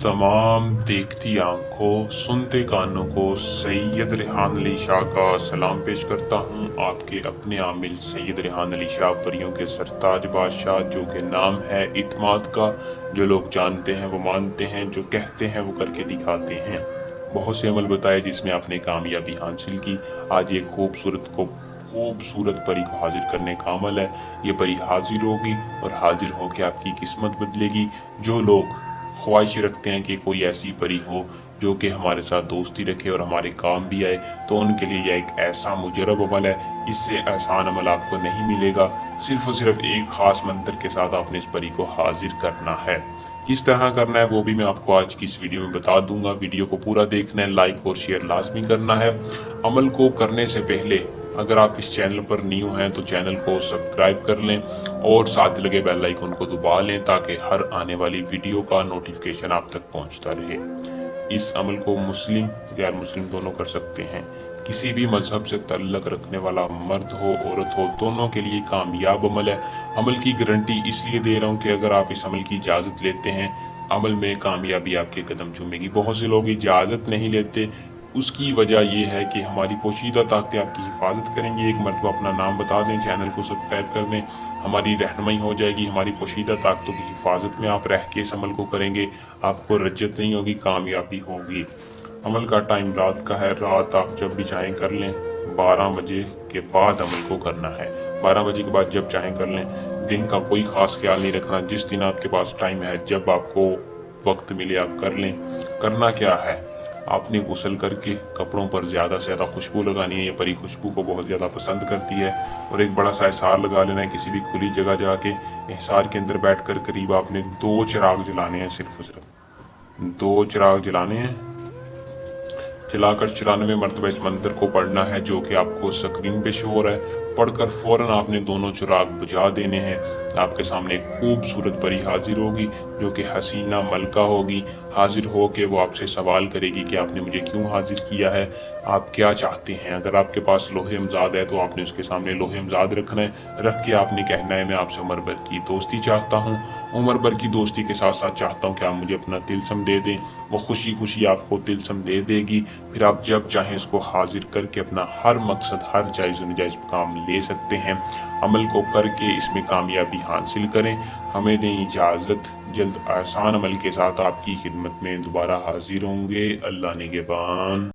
तमाम देखती आंखों सुनते कानों को सैयद रेहान अली शाह का सलाम पेश करता हूँ। आपके अपने आमिल सैयद रेहान अली शाह, परियों के सरताज बादशाह, जो कि नाम है इत्माद का। जो लोग जानते हैं वो मानते हैं, जो कहते हैं वो करके दिखाते हैं। बहुत से अमल बताए जिसमें आपने कामयाबी हासिल की। आज ये खूबसूरत परी को हाजिर करने का अमल है। ये परी हाजिर होगी और हाजिर होकर आपकी किस्मत बदलेगी। जो लोग ख्वाहिश रखते हैं कि कोई ऐसी परी हो जो कि हमारे साथ दोस्ती रखे और हमारे काम भी आए, तो उनके लिए यह एक ऐसा मुजरब अमल है। इससे आसान अमल आपको नहीं मिलेगा। सिर्फ और सिर्फ एक खास मंत्र के साथ आपने इस परी को हाजिर करना है। किस तरह करना है वो भी मैं आपको आज की इस वीडियो में बता दूंगा। वीडियो को पूरा देखना है, लाइक और शेयर लाजमी करना है। अमल को करने से पहले अगर आप इस चैनल पर न्यू हैं तो चैनल को सब्सक्राइब कर लें और साथ लगे बेल आइकन को दबा लें ताकि हर आने वाली वीडियो का नोटिफिकेशन आप तक पहुंचता रहे। इस अमल को मुस्लिम गैर मुस्लिम दोनों कर सकते हैं। किसी भी मजहब से ताल्लुक़ रखने वाला मर्द हो औरत हो, दोनों के लिए कामयाब अमल है। अमल की गारंटी इसलिए दे रहा हूँ कि अगर आप इस अमल की इजाज़त लेते हैं, अमल में कामयाबी आपके कदम चूमेगी। बहुत से लोग इजाज़त नहीं लेते, उसकी वजह यह है कि हमारी पोशीदा ताकतें आपकी हिफाजत करेंगी। एक मरतबा अपना नाम बता दें, चैनल को सब्सक्राइब कर दें, हमारी रहनुमाई हो जाएगी। हमारी पोशीदा ताकतों की हिफाजत में आप रह के इस अमल को करेंगे, आपको रज्जत नहीं होगी, कामयाबी होगी। अमल का टाइम रात का है। रात आप जब भी चाहें कर लें। 12 बजे के बाद अमल को करना है। 12 बजे के बाद जब चाहें कर लें। दिन का कोई ख़ास ख्याल नहीं रखना। जिस दिन आपके पास टाइम है, जब आपको वक्त मिले आप कर लें। करना क्या है, आपने गुस्ल करके कपड़ों पर ज़्यादा से ज़्यादा खुशबू लगानी है। ये परी खुशबू को बहुत ज़्यादा पसंद करती है। और एक बड़ा सा हिसार लगा लेना है। किसी भी खुली जगह जाके हिसार के अंदर बैठकर करीब आपने 2 चिराग जलाने हैं। सिर्फ और सिर्फ 2 चिराग जलाने हैं। चलाकर 94 मरतबा इस मंत्र को पढ़ना है जो कि आपको स्क्रीन पे शो हो रहा है। पढ़कर फौरन आपने दोनों चिराग बुझा देने हैं। आपके सामने एक खूबसूरत परी हाजिर होगी जो कि हसीना मलका होगी। हाजिर हो के वो आपसे सवाल करेगी कि आपने मुझे क्यों हाजिर किया है, आप क्या चाहते हैं। अगर आपके पास लोहे अमजाद है तो आपने उसके सामने लोहे अमजाद रखना है। रख के आपने कहना है मैं आपसे उम्र भर की दोस्ती चाहता हूँ। उम्र भर की दोस्ती के साथ साथ चाहता हूँ कि आप मुझे अपना तिलस्म दे दें। वो खुशी खुशी आपको तिलस्म दे देगी। फिर आप जब चाहें इसको हाजिर करके अपना हर मकसद, हर जायज़ व नाजायज़ काम ले सकते हैं। अमल को करके इसमें कामयाबी हासिल करें। हमें दें इजाज़त। जल्द आसान अमल के साथ आपकी खिदमत में दोबारा हाजिर होंगे। अल्लाह निगहबान।